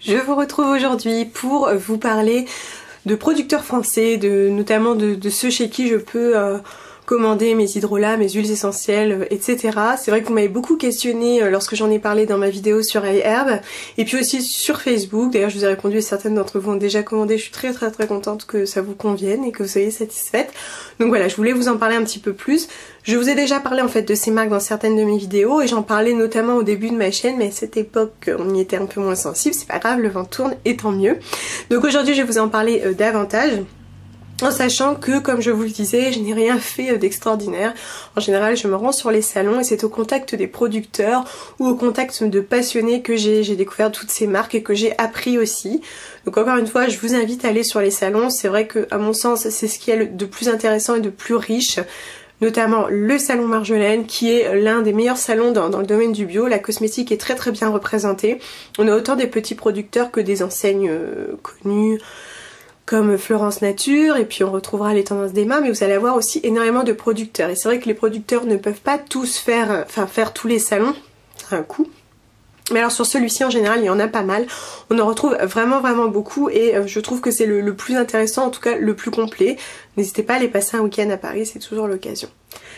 Je vous retrouve aujourd'hui pour vous parler de producteurs français, notamment de ceux chez qui je peux commander mes hydrolats, mes huiles essentielles, etc. C'est vrai que vous m'avez beaucoup questionné lorsque j'en ai parlé dans ma vidéo sur iHerb et puis aussi sur Facebook. D'ailleurs je vous ai répondu et certaines d'entre vous ont déjà commandé. Je suis très contente que ça vous convienne et que vous soyez satisfaite. Donc voilà, je voulais vous en parler un petit peu plus. Je vous ai déjà parlé en fait de ces marques dans certaines de mes vidéos et j'en parlais notamment au début de ma chaîne, mais à cette époque on y était un peu moins sensible, c'est pas grave, le vent tourne et tant mieux. Donc aujourd'hui je vais vous en parler davantage. En sachant que, comme je vous le disais, je n'ai rien fait d'extraordinaire. En général, je me rends sur les salons et c'est au contact des producteurs ou au contact de passionnés que j'ai découvert toutes ces marques et que j'ai appris aussi. Donc encore une fois, je vous invite à aller sur les salons. C'est vrai que, à mon sens, c'est ce qui est de plus intéressant et de plus riche. Notamment le salon Marjolaine qui est l'un des meilleurs salons dans le domaine du bio. La cosmétique est très bien représentée. On a autant des petits producteurs que des enseignes connues comme Florence Nature, et puis on retrouvera les tendances d'Emma, mais vous allez avoir aussi énormément de producteurs. Et c'est vrai que les producteurs ne peuvent pas tous faire tous les salons à un coup. Mais alors sur celui-ci en général il y en a pas mal, on en retrouve vraiment beaucoup et je trouve que c'est le plus intéressant, en tout cas le plus complet. N'hésitez pas à aller passer un week-end à Paris, c'est toujours l'occasion.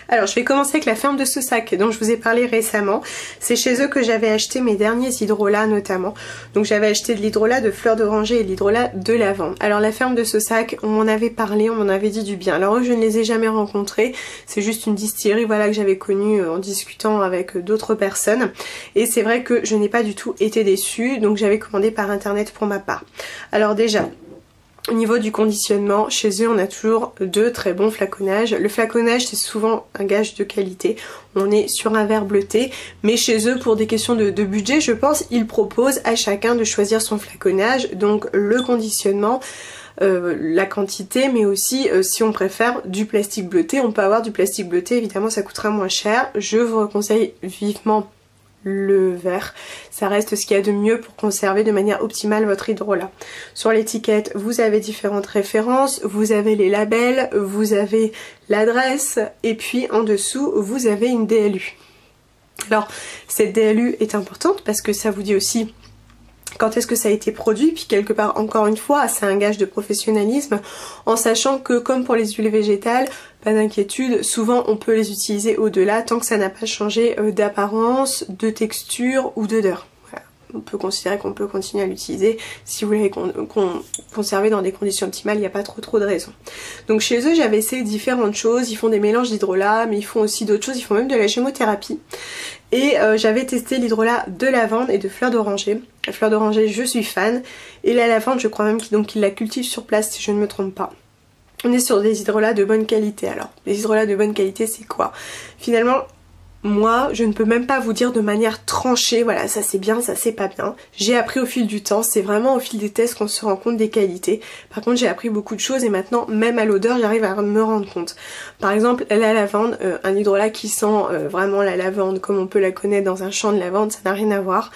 Alors je vais commencer avec la ferme de Saussac dont je vous ai parlé récemment. C'est chez eux que j'avais acheté mes derniers hydrolats notamment. Donc j'avais acheté de l'hydrolat de fleur d'oranger et de l'hydrolat de lavande. Alors la ferme de Saussac, on m'en avait parlé, on m'en avait dit du bien. Alors eux je ne les ai jamais rencontrés, c'est juste une distillerie voilà, que j'avais connue en discutant avec d'autres personnes. Et c'est vrai que je n'ai pas du tout été déçue, donc j'avais commandé par internet pour ma part. Alors déjà, au niveau du conditionnement, chez eux on a toujours de très bons flaconnages. Le flaconnage c'est souvent un gage de qualité. On est sur un verre bleuté, mais chez eux pour des questions de budget je pense ils proposent à chacun de choisir son flaconnage. Donc le conditionnement, la quantité, mais aussi si on préfère du plastique bleuté, on peut avoir du plastique bleuté, évidemment ça coûtera moins cher. Je vous conseille vivement le verre, ça reste ce qu'il y a de mieux pour conserver de manière optimale votre hydrolat. Sur l'étiquette vous avez différentes références, vous avez les labels, vous avez l'adresse et puis en dessous vous avez une DLU. Alors cette DLU est importante parce que ça vous dit aussi quand est-ce que ça a été produit, puis quelque part encore une fois c'est un gage de professionnalisme en sachant que comme pour les huiles végétales, pas d'inquiétude, souvent on peut les utiliser au-delà tant que ça n'a pas changé d'apparence, de texture ou d'odeur. Voilà. On peut considérer qu'on peut continuer à l'utiliser si vous l'avez conservé dans des conditions optimales, il n'y a pas trop de raisons. Donc chez eux j'avais essayé différentes choses, ils font des mélanges d'hydrolat mais ils font aussi d'autres choses, ils font même de la gémothérapie. Et j'avais testé l'hydrolat de lavande et de fleur d'oranger. La fleur d'oranger je suis fan et la lavande je crois même qu'ils la cultivent sur place si je ne me trompe pas. On est sur des hydrolats de bonne qualité. Alors les hydrolats de bonne qualité c'est quoi? Finalement moi je ne peux même pas vous dire de manière tranchée voilà ça c'est bien, ça c'est pas bien. J'ai appris au fil du temps, c'est vraiment au fil des tests qu'on se rend compte des qualités. Par contre j'ai appris beaucoup de choses et maintenant même à l'odeur j'arrive à me rendre compte. Par exemple la lavande, un hydrolat qui sent vraiment la lavande comme on peut la connaître dans un champ de lavande, ça n'a rien à voir.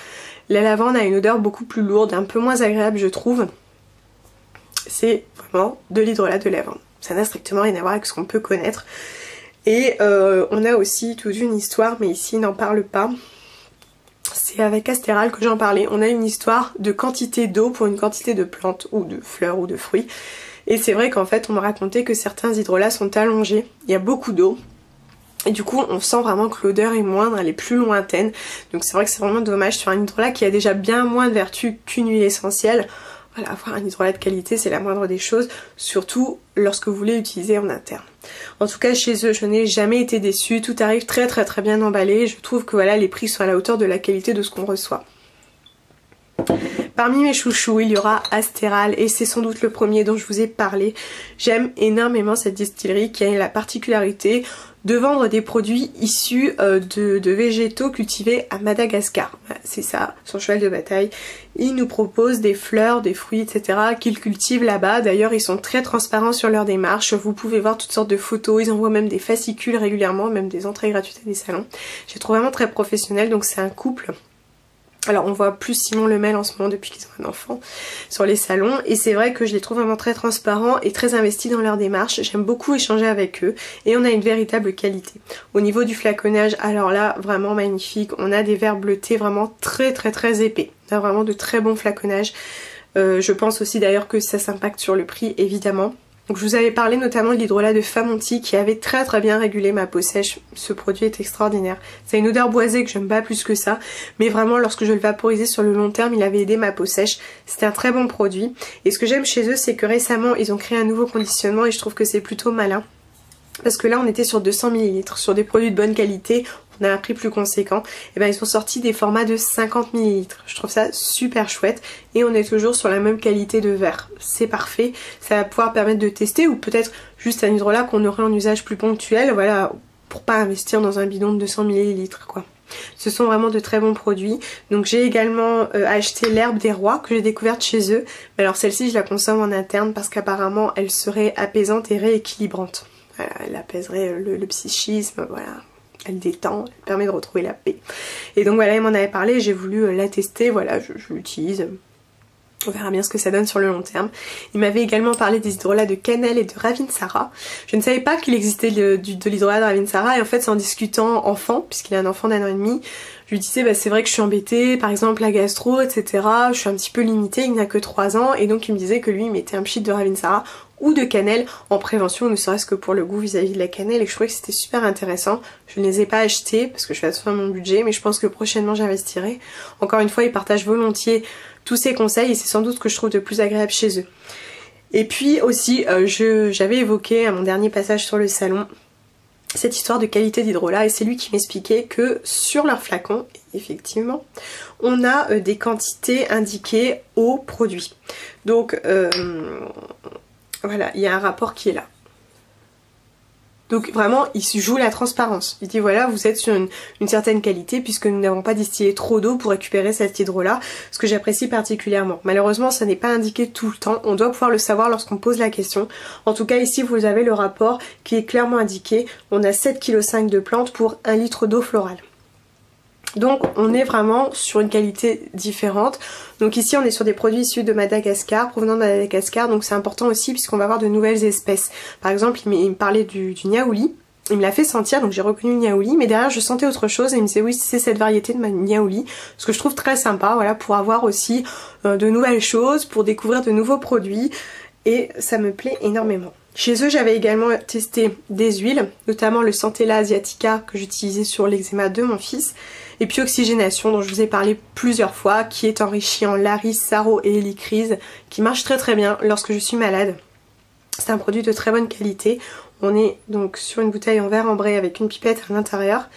La lavande a une odeur beaucoup plus lourde, un peu moins agréable je trouve. C'est vraiment de l'hydrolat de lavande. Ça n'a strictement rien à voir avec ce qu'on peut connaître. Et on a aussi toute une histoire, mais ici il n'en parle pas. C'est avec Astéral que j'en parlais. On a une histoire de quantité d'eau pour une quantité de plantes ou de fleurs ou de fruits. Et c'est vrai qu'en fait on m'a raconté que certains hydrolats sont allongés. Il y a beaucoup d'eau. Et du coup on sent vraiment que l'odeur est moindre, elle est plus lointaine. Donc c'est vrai que c'est vraiment dommage sur un hydrolat qui a déjà bien moins de vertus qu'une huile essentielle. Voilà, avoir un hydrolat de qualité c'est la moindre des choses, surtout lorsque vous voulez l'utiliser en interne. En tout cas chez eux je n'ai jamais été déçue, tout arrive très bien emballé, je trouve que voilà les prix sont à la hauteur de la qualité de ce qu'on reçoit. Parmi mes chouchous il y aura Astéral et c'est sans doute le premier dont je vous ai parlé. J'aime énormément cette distillerie qui a la particularité de vendre des produits issus de végétaux cultivés à Madagascar. Voilà, c'est ça, son cheval de bataille. Il nous propose des fleurs, des fruits, etc. qu'ils cultivent là-bas. D'ailleurs, ils sont très transparents sur leur démarche. Vous pouvez voir toutes sortes de photos. Ils envoient même des fascicules régulièrement, même des entrées gratuites à des salons. Je les trouve vraiment très professionnels, donc c'est un couple. Alors on voit plus Simon Lemel en ce moment depuis qu'ils ont un enfant sur les salons et c'est vrai que je les trouve vraiment très transparents et très investis dans leur démarche. J'aime beaucoup échanger avec eux et on a une véritable qualité. Au niveau du flaconnage, alors là vraiment magnifique, on a des verres bleutés vraiment très épais. a vraiment de très bons flaconnages. Je pense aussi d'ailleurs que ça s'impacte sur le prix évidemment. Donc je vous avais parlé notamment de l'hydrolat de Famonti qui avait très bien régulé ma peau sèche. Ce produit est extraordinaire. Ça a une odeur boisée que j'aime pas plus que ça, mais vraiment lorsque je le vaporisais sur le long terme, il avait aidé ma peau sèche. C'était un très bon produit. Et ce que j'aime chez eux, c'est que récemment, ils ont créé un nouveau conditionnement et je trouve que c'est plutôt malin. Parce que là on était sur 200 ml, sur des produits de bonne qualité, on a un prix plus conséquent, et ben ils sont sortis des formats de 50 ml. Je trouve ça super chouette et on est toujours sur la même qualité de verre. C'est parfait, ça va pouvoir permettre de tester ou peut-être juste un hydrolat qu'on aurait en usage plus ponctuel, voilà, pour pas investir dans un bidon de 200 ml quoi. Ce sont vraiment de très bons produits. Donc j'ai également acheté l'herbe des rois que j'ai découverte chez eux. Mais alors celle-ci je la consomme en interne parce qu'apparemment elle serait apaisante et rééquilibrante. Voilà, elle apaiserait le psychisme, voilà, elle détend, elle permet de retrouver la paix. Et donc voilà, il m'en avait parlé, j'ai voulu la tester, voilà, je l'utilise. On verra bien ce que ça donne sur le long terme. Il m'avait également parlé des hydrolats de cannelle et de Ravinsara. Je ne savais pas qu'il existait de l'hydrolat de Ravinsara et en fait c'est en discutant enfant, puisqu'il a un enfant d'1 an et demi, je lui disais bah c'est vrai que je suis embêtée, par exemple la gastro, etc. Je suis un petit peu limitée, il n'a que 3 ans et donc il me disait que lui il mettait un pchit de Ravinsara ou de cannelle en prévention, ne serait-ce que pour le goût vis-à-vis de la cannelle et je trouvais que c'était super intéressant. Je ne les ai pas achetés parce que je fais attention à mon budget mais je pense que prochainement j'investirai. Encore une fois, ils partagent volontiers tous ces conseils et c'est sans doute ce que je trouve de plus agréable chez eux. Et puis aussi, j'avais évoqué à mon dernier passage sur le salon cette histoire de qualité d'hydrolat et c'est lui qui m'expliquait que sur leur flacon, effectivement, on a des quantités indiquées au produit. Donc voilà, il y a un rapport qui est là. Donc vraiment, il joue la transparence. Il dit voilà, vous êtes sur une certaine qualité puisque nous n'avons pas distillé trop d'eau pour récupérer cet hydrolat, ce que j'apprécie particulièrement. Malheureusement, ça n'est pas indiqué tout le temps. On doit pouvoir le savoir lorsqu'on pose la question. En tout cas, ici, vous avez le rapport qui est clairement indiqué. On a 7,5 kg de plantes pour 1 litre d'eau florale. Donc on est vraiment sur une qualité différente. Donc ici on est sur des produits issus de Madagascar, provenant de Madagascar, donc c'est important aussi puisqu'on va avoir de nouvelles espèces. Par exemple il me parlait du niaouli, il me l'a fait sentir, donc j'ai reconnu le niaouli, mais derrière je sentais autre chose et il me disait oui c'est cette variété de niaouli, ce que je trouve très sympa, voilà, pour avoir aussi de nouvelles choses, pour découvrir de nouveaux produits et ça me plaît énormément. Chez eux, j'avais également testé des huiles, notamment le Centella asiatica que j'utilisais sur l'eczéma de mon fils, et puis Oxygénation dont je vous ai parlé plusieurs fois, qui est enrichi en laris, sarro et hélicryse, qui marche très bien lorsque je suis malade. C'est un produit de très bonne qualité. On est donc sur une bouteille en verre ambré avec une pipette à l'intérieur.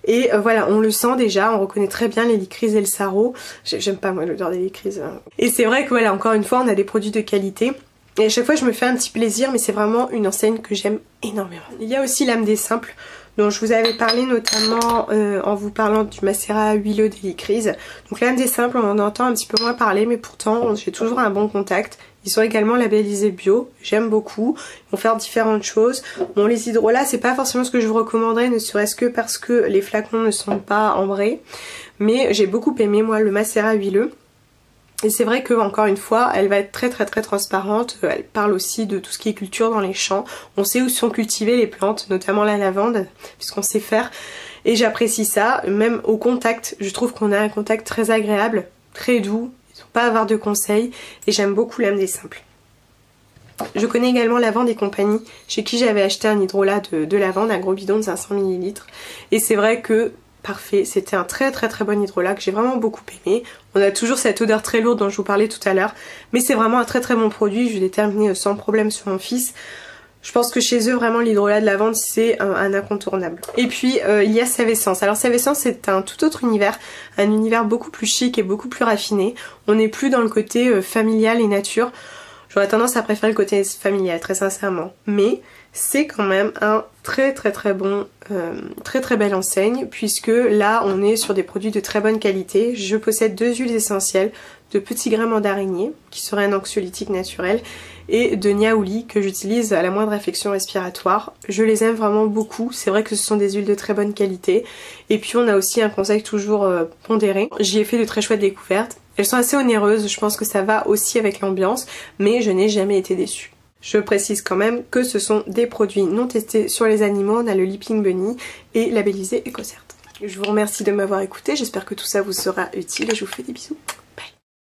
Et voilà, on le sent déjà, on reconnaît très bien l'hélicryse et le sarro. J'aime pas moi l'odeur d'hélicryse. Et c'est vrai que voilà, encore une fois, on a des produits de qualité. Et à chaque fois je me fais un petit plaisir, mais c'est vraiment une enseigne que j'aime énormément. Il y a aussi l'âme des simples, dont je vous avais parlé notamment en vous parlant du macérat huileux d'hélicryse. Donc l'âme des simples, on en entend un petit peu moins parler, mais pourtant j'ai toujours un bon contact. Ils sont également labellisés bio, j'aime beaucoup, ils vont faire différentes choses. Bon, les hydrolats, c'est pas forcément ce que je vous recommanderais, ne serait-ce que parce que les flacons ne sont pas ambrés. Mais j'ai beaucoup aimé moi le macérat huileux. Et c'est vrai que encore une fois, elle va être très transparente. Elle parle aussi de tout ce qui est culture dans les champs. On sait où sont cultivées les plantes, notamment la lavande, puisqu'on sait faire. Et j'apprécie ça, même au contact. Je trouve qu'on a un contact très agréable, très doux. Ils ne sont pas avares de conseils. Et j'aime beaucoup l'âme des simples. Je connais également Lavande et compagnie, chez qui j'avais acheté un hydrolat de lavande, un gros bidon de 500 ml. Et c'est vrai que parfait, c'était un très bon hydrolat que j'ai vraiment beaucoup aimé. On a toujours cette odeur très lourde dont je vous parlais tout à l'heure, mais c'est vraiment un très bon produit, je l'ai terminé sans problème sur mon fils. Je pense que chez eux vraiment l'hydrolat de lavande c'est un incontournable. Et puis il y a Savessence. Alors Savessence c'est un tout autre univers, un univers beaucoup plus chic et beaucoup plus raffiné. On n'est plus dans le côté familial et nature. J'aurais tendance à préférer le côté familial très sincèrement, mais c'est quand même un très bon, très belle enseigne puisque là on est sur des produits de très bonne qualité. Je possède 2 huiles essentielles de petits gréements d'araignée qui serait un anxiolytique naturel et de niaouli que j'utilise à la moindre affection respiratoire. Je les aime vraiment beaucoup, c'est vrai que ce sont des huiles de très bonne qualité et puis on a aussi un conseil toujours pondéré. J'y ai fait de très chouettes découvertes. Elles sont assez onéreuses, je pense que ça va aussi avec l'ambiance, mais je n'ai jamais été déçue. Je précise quand même que ce sont des produits non testés sur les animaux, on a le Leaping Bunny et labellisé EcoCert. Je vous remercie de m'avoir écouté, j'espère que tout ça vous sera utile et je vous fais des bisous.